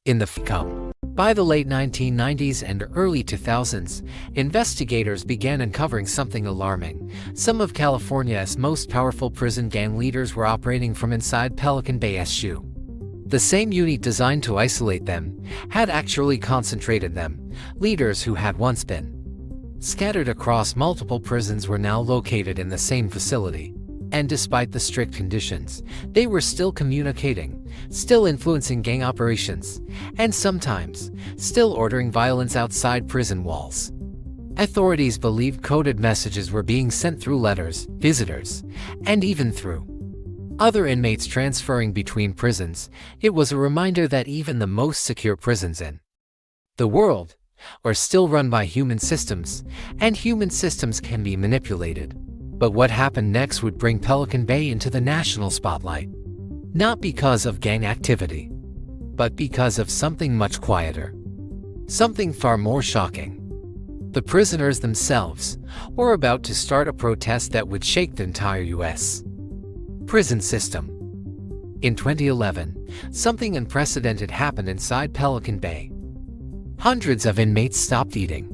in the FCOM. By the late 1990s and early 2000s, investigators began uncovering something alarming. Some of California's most powerful prison gang leaders were operating from inside Pelican Bay SU. The same unit designed to isolate them had actually concentrated them. Leaders who had once been scattered across multiple prisons were now located in the same facility. And despite the strict conditions, they were still communicating, still influencing gang operations, and sometimes still ordering violence outside prison walls. Authorities believed coded messages were being sent through letters, visitors, and even through other inmates transferring between prisons. It was a reminder that even the most secure prisons in the world are still run by human systems, and human systems can be manipulated. But what happened next would bring Pelican Bay into the national spotlight. Not because of gang activity, but because of something much quieter. Something far more shocking. The prisoners themselves were about to start a protest that would shake the entire U.S. prison system. In 2011, something unprecedented happened inside Pelican Bay. Hundreds of inmates stopped eating.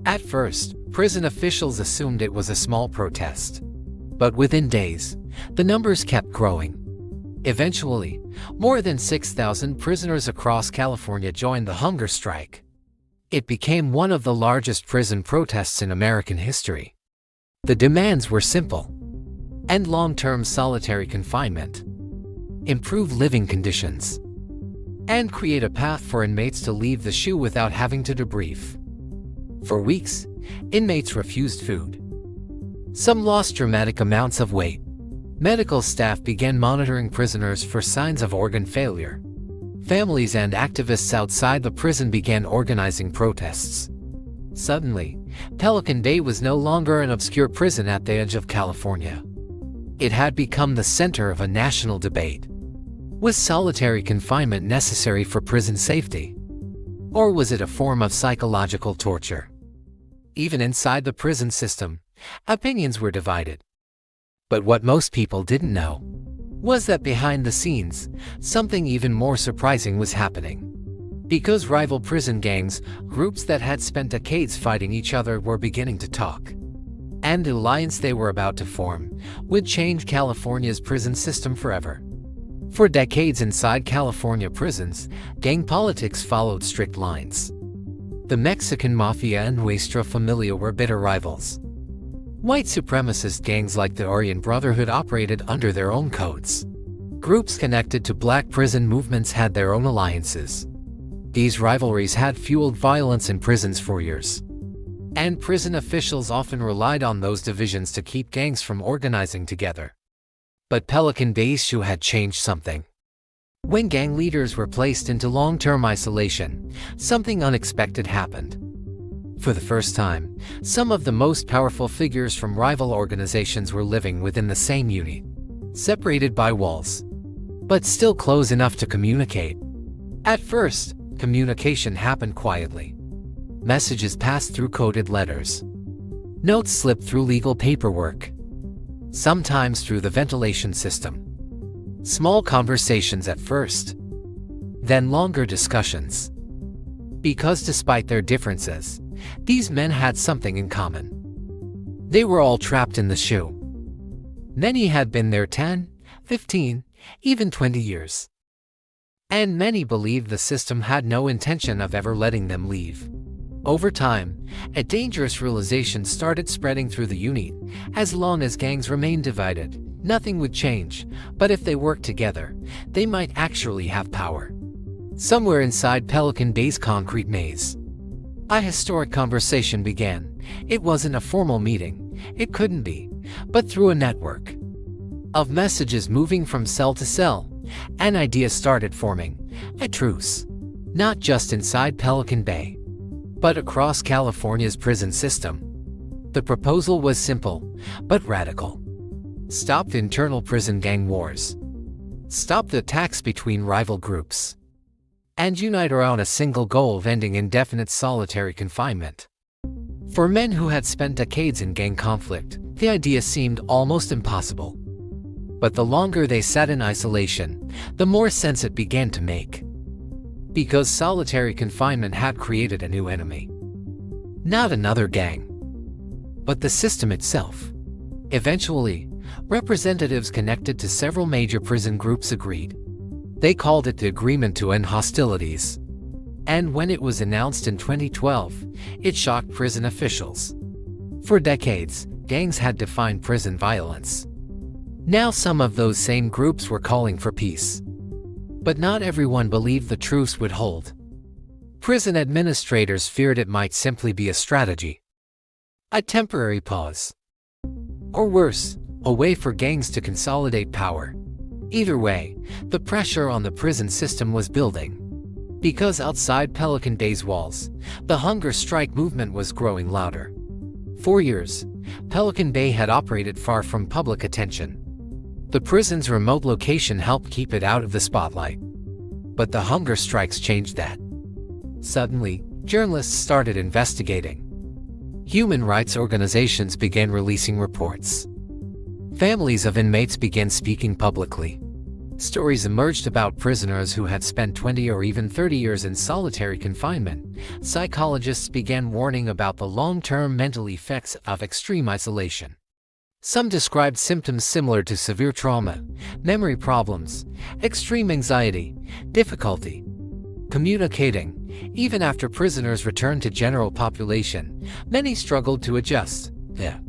At first, prison officials assumed it was a small protest. But within days, the numbers kept growing. Eventually, more than 6,000 prisoners across California joined the hunger strike. It became one of the largest prison protests in American history. The demands were simple: end long-term solitary confinement, improve living conditions, and create a path for inmates to leave the SHU without having to debrief. For weeks, inmates refused food. Some lost dramatic amounts of weight. Medical staff began monitoring prisoners for signs of organ failure. Families and activists outside the prison began organizing protests. Suddenly, Pelican Bay was no longer an obscure prison at the edge of California. It had become the center of a national debate. Was solitary confinement necessary for prison safety? Or was it a form of psychological torture? Even inside the prison system, opinions were divided. But what most people didn't know was that behind the scenes, something even more surprising was happening. Because rival prison gangs, groups that had spent decades fighting each other, were beginning to talk. And the alliance they were about to form would change California's prison system forever. For decades inside California prisons, gang politics followed strict lines. The Mexican Mafia and Nuestra Familia were bitter rivals. White supremacist gangs like the Aryan Brotherhood operated under their own codes. Groups connected to black prison movements had their own alliances. These rivalries had fueled violence in prisons for years. And prison officials often relied on those divisions to keep gangs from organizing together. But Pelican Bay SHU had changed something. When gang leaders were placed into long-term isolation, something unexpected happened. For the first time, some of the most powerful figures from rival organizations were living within the same unit, separated by walls, but still close enough to communicate. At first, communication happened quietly. Messages passed through coded letters. Notes slipped through legal paperwork. Sometimes through the ventilation system. Small conversations at first, then longer discussions. Because despite their differences, these men had something in common. They were all trapped in the SHU. Many had been there 10, 15, even 20 years. And many believed the system had no intention of ever letting them leave. Over time, a dangerous realization started spreading through the unit. As long as gangs remained divided, nothing would change, but if they worked together, they might actually have power. Somewhere inside Pelican Bay's concrete maze, a historic conversation began. It wasn't a formal meeting, it couldn't be, but through a network of messages moving from cell to cell, an idea started forming: a truce. Not just inside Pelican Bay, but across California's prison system. The proposal was simple, but radical. Stop the internal prison gang wars. Stop the attacks between rival groups. And unite around a single goal of ending indefinite solitary confinement. For men who had spent decades in gang conflict, the idea seemed almost impossible. But the longer they sat in isolation, the more sense it began to make. because solitary confinement had created a new enemy. Not another gang, but the system itself. Eventually, representatives connected to several major prison groups agreed. They called it the Agreement to End Hostilities. And when it was announced in 2012, it shocked prison officials. For decades, gangs had defined prison violence. Now some of those same groups were calling for peace. But not everyone believed the truce would hold. Prison administrators feared it might simply be a strategy, a temporary pause, or worse, a way for gangs to consolidate power. Either way, the pressure on the prison system was building. Because outside Pelican Bay's walls, the hunger strike movement was growing louder. For years, Pelican Bay had operated far from public attention. The prison's remote location helped keep it out of the spotlight. But the hunger strikes changed that. Suddenly, journalists started investigating. Human rights organizations began releasing reports. Families of inmates began speaking publicly. Stories emerged about prisoners who had spent 20 or even 30 years in solitary confinement. Psychologists began warning about the long-term mental effects of extreme isolation. Some described symptoms similar to severe trauma, memory problems, extreme anxiety, difficulty communicating. Even after prisoners returned to general population, many struggled to adjust. The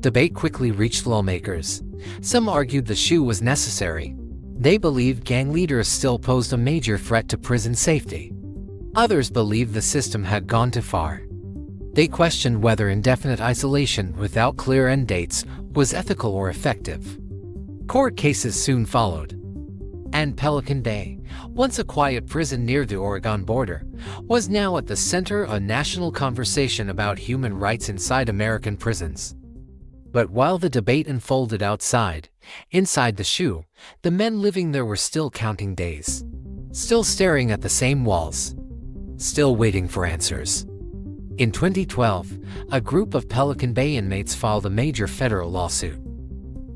debate quickly reached lawmakers. Some argued the SHU was necessary. They believed gang leaders still posed a major threat to prison safety. Others believed the system had gone too far. They questioned whether indefinite isolation without clear end dates was ethical or effective. Court cases soon followed. And Pelican Bay, once a quiet prison near the Oregon border, was now at the center of a national conversation about human rights inside American prisons. But while the debate unfolded inside the SHU, the men living there were still counting days. Still staring at the same walls. Still waiting for answers. In 2012, a group of Pelican Bay inmates filed a major federal lawsuit.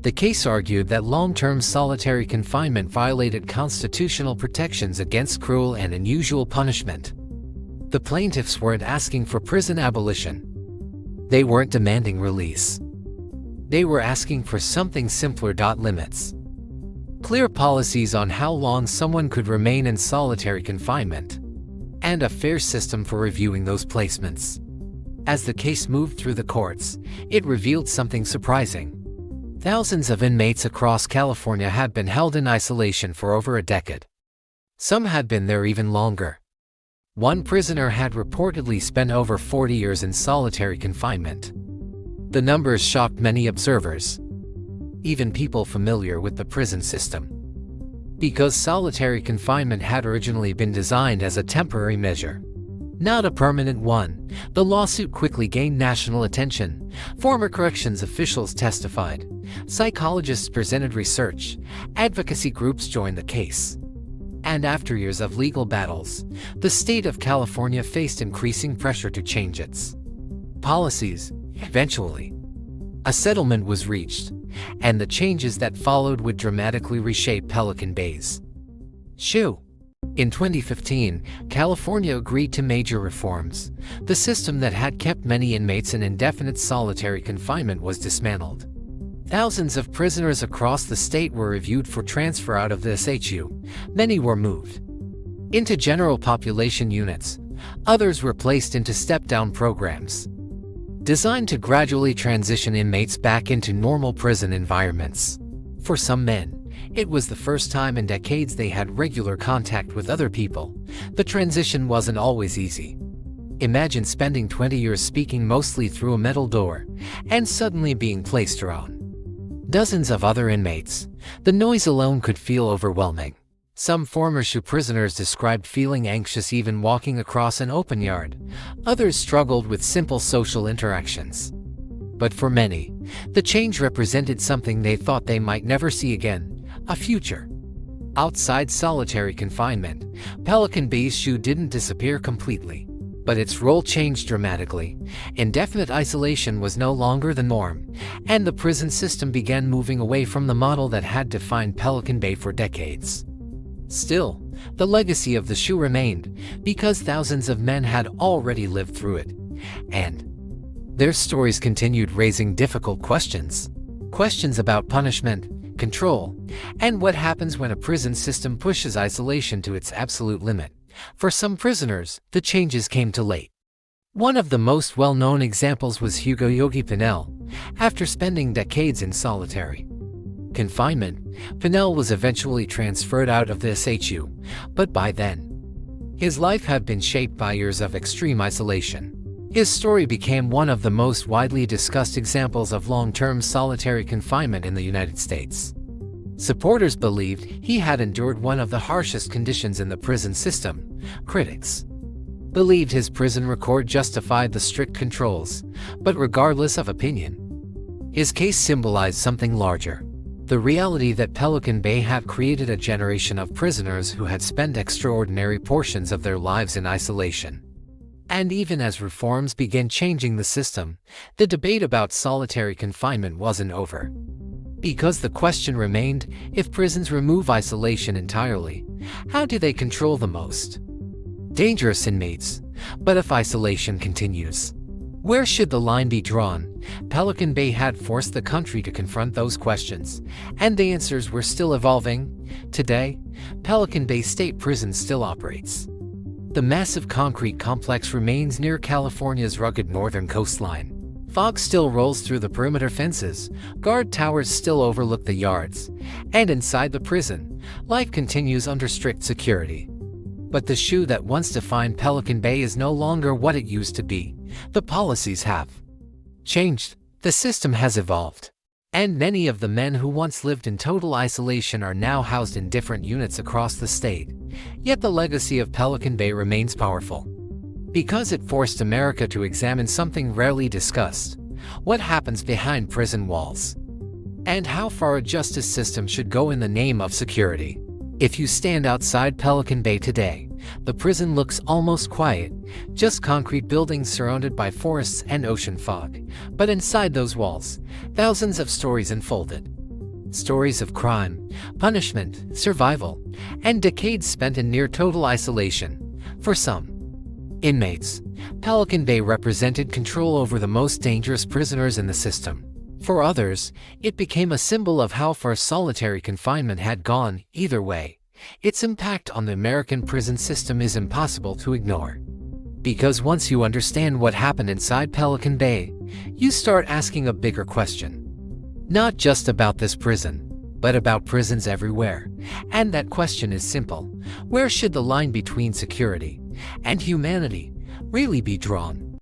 The case argued that long-term solitary confinement violated constitutional protections against cruel and unusual punishment. The plaintiffs weren't asking for prison abolition. They weren't demanding release. They were asking for something simpler. Limits. Clear policies on how long someone could remain in solitary confinement. And a fair system for reviewing those placements. As the case moved through the courts, it revealed something surprising. Thousands of inmates across California had been held in isolation for over a decade. Some had been there even longer. One prisoner had reportedly spent over 40 years in solitary confinement. The numbers shocked many observers, even people familiar with the prison system. Because solitary confinement had originally been designed as a temporary measure, not a permanent one, the lawsuit quickly gained national attention. Former corrections officials testified, psychologists presented research, advocacy groups joined the case. And after years of legal battles, the state of California faced increasing pressure to change its policies. Eventually, a settlement was reached, and the changes that followed would dramatically reshape Pelican Bay's SHU. In 2015, California agreed to major reforms. The system that had kept many inmates in indefinite solitary confinement was dismantled. Thousands of prisoners across the state were reviewed for transfer out of the SHU. Many were moved into general population units. Others were placed into step-down programs designed to gradually transition inmates back into normal prison environments. For some men, it was the first time in decades they had regular contact with other people. The transition wasn't always easy. Imagine spending 20 years speaking mostly through a metal door, and suddenly being placed around dozens of other inmates. The noise alone could feel overwhelming. Some former SHU prisoners described feeling anxious even walking across an open yard. Others struggled with simple social interactions. But for many, the change represented something they thought they might never see again: a future outside solitary confinement. Pelican Bay's SHU didn't disappear completely, but its role changed dramatically. Indefinite isolation was no longer the norm, and the prison system began moving away from the model that had defined Pelican Bay for decades. Still, the legacy of the shoe remained, because thousands of men had already lived through it, and their stories continued raising difficult questions. Questions about punishment, control, and what happens when a prison system pushes isolation to its absolute limit. For some prisoners, the changes came too late. One of the most well-known examples was Hugo Yogi Pinel. After spending decades in solitary confinement, Pinel was eventually transferred out of the SHU, but by then, his life had been shaped by years of extreme isolation. His story became one of the most widely discussed examples of long-term solitary confinement in the United States. Supporters believed he had endured one of the harshest conditions in the prison system. Critics believed his prison record justified the strict controls, but regardless of opinion, his case symbolized something larger. The reality that Pelican Bay had created a generation of prisoners who had spent extraordinary portions of their lives in isolation. And even as reforms began changing the system, the debate about solitary confinement wasn't over. Because the question remained, if prisons remove isolation entirely, how do they control the most dangerous inmates? But if isolation continues, where should the line be drawn? Pelican Bay had forced the country to confront those questions, and the answers were still evolving. Today, Pelican Bay State Prison still operates. The massive concrete complex remains near California's rugged northern coastline. Fog still rolls through the perimeter fences, guard towers still overlook the yards, and inside the prison, life continues under strict security. But the shoe that once defined Pelican Bay is no longer what it used to be. The policies have changed, the system has evolved, and many of the men who once lived in total isolation are now housed in different units across the state. Yet the legacy of Pelican Bay remains powerful, because it forced America to examine something rarely discussed: what happens behind prison walls, and how far a justice system should go in the name of security. If you stand outside Pelican Bay today, the prison looks almost quiet, just concrete buildings surrounded by forests and ocean fog. But inside those walls, thousands of stories unfolded. Stories of crime, punishment, survival, and decades spent in near total isolation. For some inmates, Pelican Bay represented control over the most dangerous prisoners in the system. For others, it became a symbol of how far solitary confinement had gone. Either way, its impact on the American prison system is impossible to ignore. Because once you understand what happened inside Pelican Bay, you start asking a bigger question. Not just about this prison, but about prisons everywhere. And that question is simple: where should the line between security and humanity really be drawn?